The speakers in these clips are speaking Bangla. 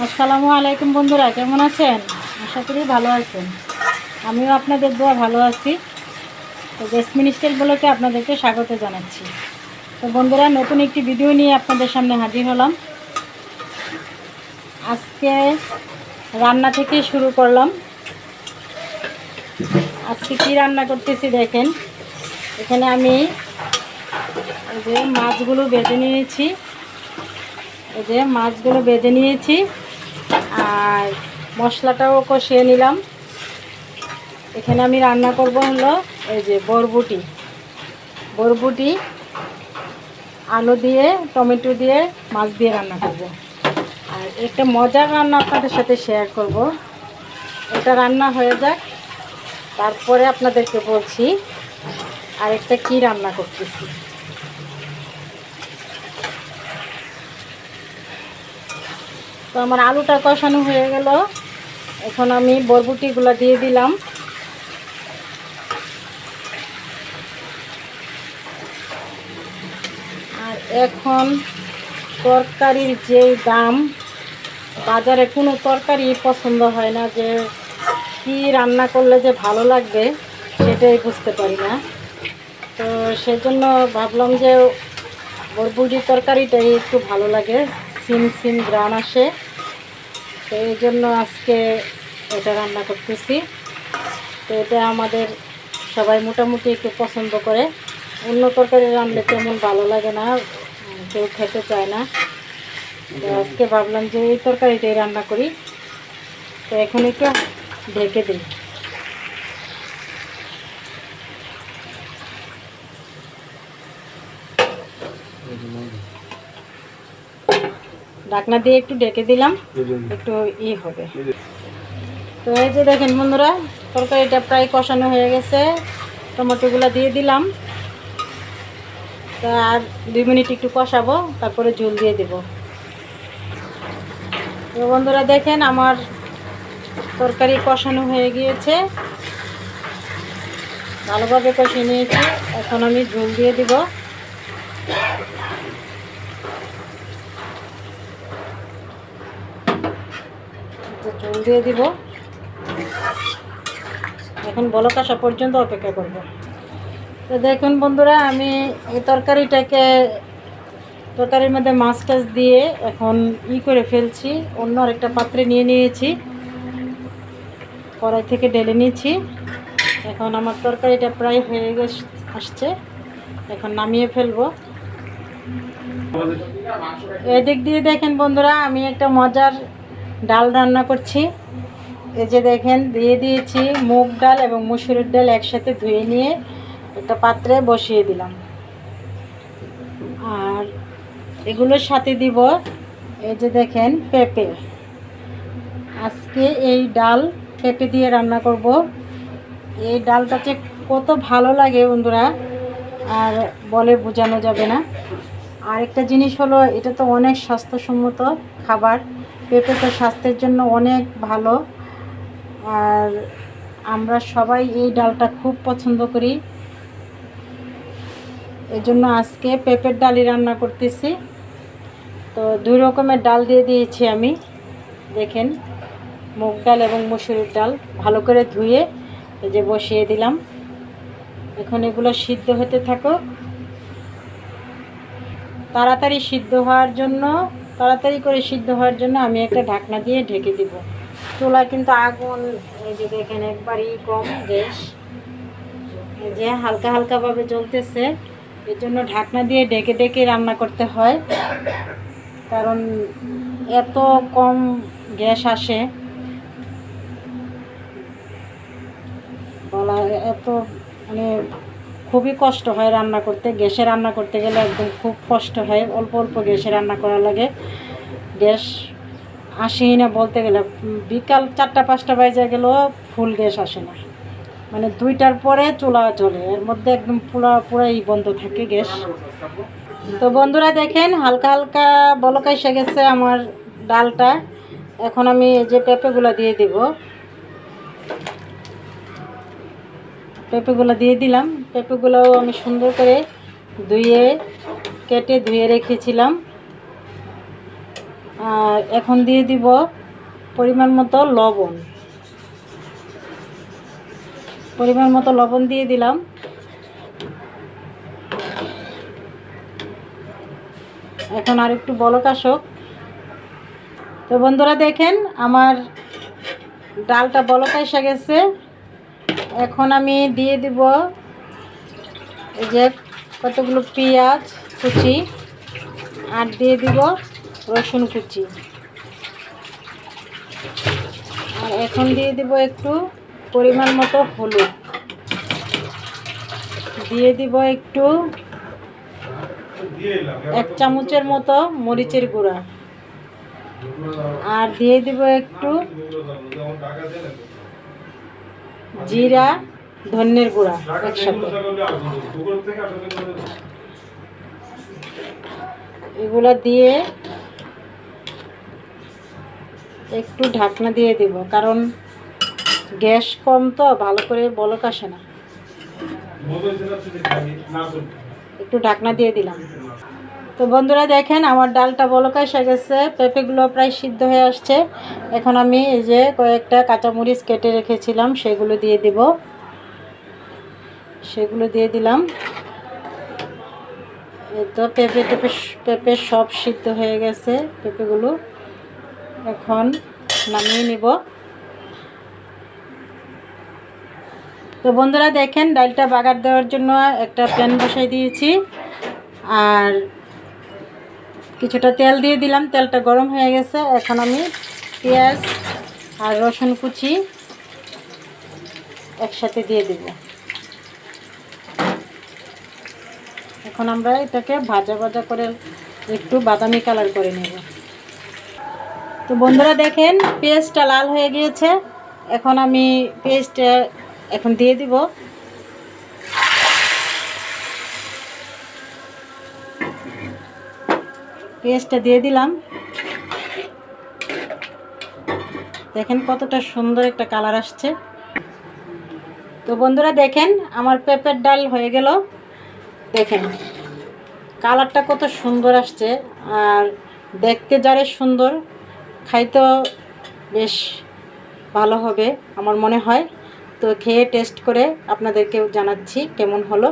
আসসালামু আলাইকুম বন্ধুরা, কেমন আছেন? আশা করি ভালো আছেন। আমিও আপনাদের দোয়া ভালো আছি। তো জেসমিন স্টাইল ব্লগে আপনাদেরকে স্বাগত জানাচ্ছি। তো বন্ধুরা, নতুন একটি ভিডিও নিয়ে আপনাদের সামনে হাজির হলাম। আজকে রান্না থেকে শুরু করলাম। আজকে কি রান্না করতেছি দেখেন। এখানে আমি এই যে মাছগুলো বেজে নিয়েছি, আর মশলাটাও কষিয়ে নিলাম। এখানে আমি রান্না করব হলো এই যে বরবটি আলু দিয়ে, টমেটো দিয়ে, মাছ দিয়ে রান্না করব। আর একটা মজার রান্না আপনাদের সাথে শেয়ার করব। এটা রান্না হয়ে যাক, তারপরে আপনাদেরকে বলছি আরেকটা কি রান্না করতেছি। তো আমার আলুটা কষানো হয়ে গেল। এখন আমি বরবটিগুলো দিয়ে দিলাম। আর এখন তরকারির যে দাম, বাজারে কোনো তরকারি পছন্দ হয় না, যে কি রান্না করলে যে ভালো লাগবে সেটাই বুঝতে পারি না। তো সেজন্য ভাবলাম যে বরবটির তরকারিটাই একটু ভালো লাগে, সিম গ্রান আসে। তো এই জন্য আজকে এটা রান্না করতেছি। তো এটা আমাদের সবাই মোটামুটি একটু পছন্দ করে। অন্য তরকারি রান্নালে তেমন ভালো লাগে না, কেউ খেতে চায় না। তো আজকে ভাবলাম যে এই তরকারিটাই রান্না করি। তো এখন একটু ঢেকে দিই। ঢাকনা দিয়ে একটু ঢেকে দিলাম, একটু হবে। তো এই যে দেখেন বন্ধুরা, তরকারিটা প্রায় কষানো হয়ে গেছে। টমেটোগুলো দিয়ে দিলাম। তা আর 2 মিনিট একটু কষাবো, তারপরে ঝোল দিয়ে দেব। তো বন্ধুরা দেখেন, আমার তরকারি কষানো হয়ে গিয়েছে, ভালোভাবে কষিয়ে নিয়েছি। এখন আমি ঝোল দিয়ে দিব। ঝোল দিয়ে দিব। এখন বলক আসা পর্যন্ত অপেক্ষা করব। তো দেখুন বন্ধুরা, আমি এই তরকারির মধ্যে মাছ টাছ দিয়ে এখন করে ফেলছি। অন্য আরেকটা পাত্রে নিয়ে নিয়েছি, কড়াই থেকে ঢেলে নিয়েছি। এখন আমার তরকারিটা প্রায় হয়ে আসছে, এখন নামিয়ে ফেলবো। এদিক দিয়ে দেখেন বন্ধুরা, আমি একটা মজার ডাল রান্না করছি। এই যে দেখেন, দিয়ে দিয়েছি মুগ ডাল এবং মসুরের ডাল একসাথে ধুয়ে নিয়ে একটা পাত্রে বসিয়ে দিলাম। আর এগুলোর সাথে দিব এই যে দেখেন পেঁপে। আজকে এই ডাল পেঁপে দিয়ে রান্না করব। এই ডালটা যে কত ভালো লাগে বন্ধুরা, আর বলে বোঝানো যাবে না। আর একটা জিনিস হলো, এটা তো অনেক স্বাস্থ্যসম্মত খাবার। পেঁপে তো স্বাস্থ্যের জন্য অনেক ভালো। আর আমরা সবাই এই ডালটা খুব পছন্দ করি। এজন্য আজকে পেঁপের ডালই রান্না করতেছি। তো 2 রকমের ডাল দিয়ে দিয়েছি আমি। দেখেন, মুগ ডাল এবং মসুরের ডাল ভালো করে ধুয়ে এই যে বসিয়ে দিলাম। এখন এগুলো সিদ্ধ হতে থাকুক। তাড়াতাড়ি করে সিদ্ধ হওয়ার জন্য আমি একটা ঢাকনা দিয়ে ঢেকে দিব। চুলা কিন্তু আগুন এই যে দেখেন একবারই কম, গ্যাস এই যে হালকা হালকাভাবে জ্বলতেছে। এর জন্য ঢাকনা দিয়ে ঢেকে ঢেকে রান্না করতে হয়, কারণ এত কম গ্যাস আসে, বলা এত মানে খুবই কষ্ট হয় রান্না করতে। গ্যাসে রান্না করতে গেলে একদম খুব কষ্ট হয়, অল্প অল্প গ্যাসে রান্না করা লাগে। গ্যাস আসেই না বলতে গেলে, বিকাল 4টা-5টা বাজে গেলেও ফুল গ্যাস আসে না, মানে 2টার পরে চুলা জ্বলে, এর মধ্যে একদম পুরাই বন্ধ থাকে গ্যাস। তো বন্ধুরা দেখেন, হালকা হালকা বলক এসে গেছে আমার ডালটা। এখন আমি এই যে পেঁপেগুলো দিয়ে দেব। পেঁপেগুলো দিয়ে দিলাম। পেঁপেগুলোও আমি সুন্দর করে কেটে ধুয়ে রেখেছিলাম। আর এখন দিয়ে দিব পরিমাণ মতো লবণ। পরিমাণ মতো লবণ দিয়ে দিলাম। এখন আর একটু বলক আসুক। তো বন্ধুরা দেখেন আমার ডালটা বলক এসে গেছে। এখন আমি দিয়ে দিব এই যে কতগুলো পেঁয়াজ কুচি, আর দিয়ে দিব রসুন কুচি, আর এখন দিয়ে দিব একটু পরিমাণ মতো হলুদ, দিয়ে দিব একটু 1 চামচের মতো মরিচের গুঁড়া, আর দিয়ে দিব একটু জিরা ধনিয়ার গুঁড়া একসাথে। এগুলো দিয়ে একটু ঢাকনা দিয়ে দিব, কারণ গ্যাস কম তো ভালো করে বলক আসে না। একটু ঢাকনা দিয়ে দিলাম। তো বন্ধুরা দেখেন আমার ডালটা বলক এসে গেছে, পেঁপেগুলো প্রায় সিদ্ধ হয়ে আসছে। এখন আমি এই যে কয়েকটা কাঁচামরিচ কেটে রেখেছিলাম সেগুলো দিয়ে দিব। সেগুলো দিয়ে দিলাম। এই তো পেঁপে সব সিদ্ধ হয়ে গেছে পেঁপেগুলো। এখন নামিয়ে নিব। তো বন্ধুরা দেখেন ডালটা বাগার দেওয়ার জন্য একটা প্যান বসাই দিয়েছি, আর কিছুটা তেল দিয়ে দিলাম। তেলটা গরম হয়ে গেছে। এখন আমি পেঁয়াজ আর রসুন কুচি একসাথে দিয়ে দেব। এখন আমরা এটাকে ভাজা ভাজা করে একটু বাদামি কালার করে নেব। তো বন্ধুরা দেখেন পেঁয়াজটা লাল হয়ে গিয়েছে। এখন আমি পেঁয়াজটা এখন দিয়ে দিব। পেঁয়াজটা দিয়ে দিলাম। দেখেন কতটা সুন্দর একটা কালার আসছে। তো বন্ধুরা দেখেন আমার পেঁপের ডাল হয়ে গেল। দেখেন কালারটা কত সুন্দর আসছে, আর দেখতে যারে সুন্দর, খাইতেও বেশ ভালো হবে আমার মনে হয়। তো খেয়ে টেস্ট করে আপনাদেরকেও জানাচ্ছি কেমন হলো।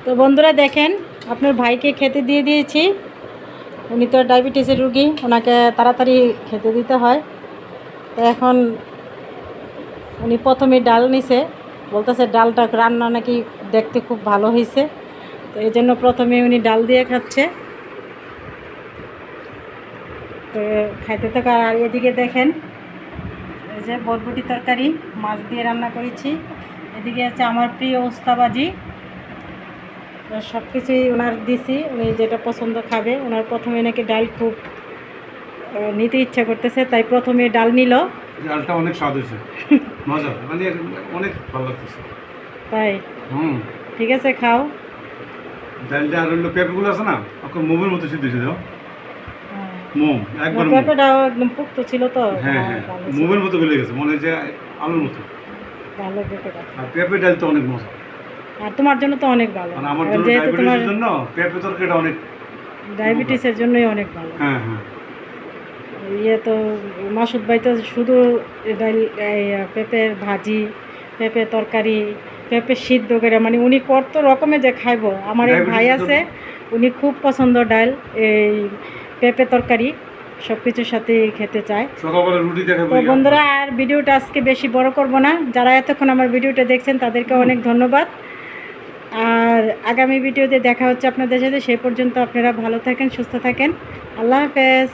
তো বন্ধুরা দেখেন আপনার ভাইকে খেতে দিয়ে দিয়েছি। উনি তো ডায়াবেটিসের রুগী, ওনাকে তাড়াতাড়ি খেতে দিতে হয়। তো এখন উনি প্রথমে ডাল নিছে, বলতেছে ডালটা রান্না নাকি দেখতে খুব ভালো হয়েছে। তো এই জন্য প্রথমে উনি ডাল দিয়ে খাচ্ছে। তো খাইতে থাকা। আর এদিকে দেখেন এই যে বরবটি তরকারি মাছ দিয়ে রান্না করেছি। এদিকে আছে আমার প্রিয় উস্তাবাজি। সব কিছুই ওনার দিছি, উনি যেটা পছন্দ খাবে। ওনার প্রথমে নাকি ডাল খুব নিতে ইচ্ছা করতেছে, তাই প্রথমে ডাল নিল। ডালটা অনেক স্বাদ হয়েছে, মজা, মানে অনেক ভালো লাগতেছে। তাই ঠিক আছে খাও। ডালটা আর হলো পেঁপেগুলো আছে না, ওকে মোমের মতো সিদ্ধ হয়েছে। দাও মোম, একবার পেঁপেটাও একদম পুক্ত ছিল তো। হ্যাঁ হ্যাঁ, মোমের মতো গলে গেছে, মনে হয় যে আলুর মতো ভালো পেঁপেটা। আর পেঁপে ডাল তো অনেক মজা, আর তোমার জন্য তো অনেক ভালো। আর আমার জন্য ডায়াবেটিসের জন্য পেঁপে তরকারিটা অনেক, ডায়াবেটিসের জন্যই অনেক ভালো। হ্যাঁ হ্যাঁ। ইয়ে তো মাসুদ ভাই তো শুধু ডাল, পেঁপের ভাজি, পেঁপে তরকারি, পেঁপে সিদ্ধ করে, মানে উনি কত রকমের যে খাইবো। আমার এক ভাই আছে, উনি খুব পছন্দ ডাল, এই পেঁপে তরকারি সব কিছুর সাথে খেতে চায়। তো বন্ধুরা আর ভিডিওটা আজকে বেশি বড় করব না। যারা এতক্ষণ আমার ভিডিওটা দেখছেন তাদেরকে অনেক ধন্যবাদ। আর আগামী ভিডিওতে দেখা হচ্ছে আপনাদের সাথে। সেই পর্যন্ত আপনারা ভালো থাকেন, সুস্থ থাকেন। আল্লাহ হাফেজ।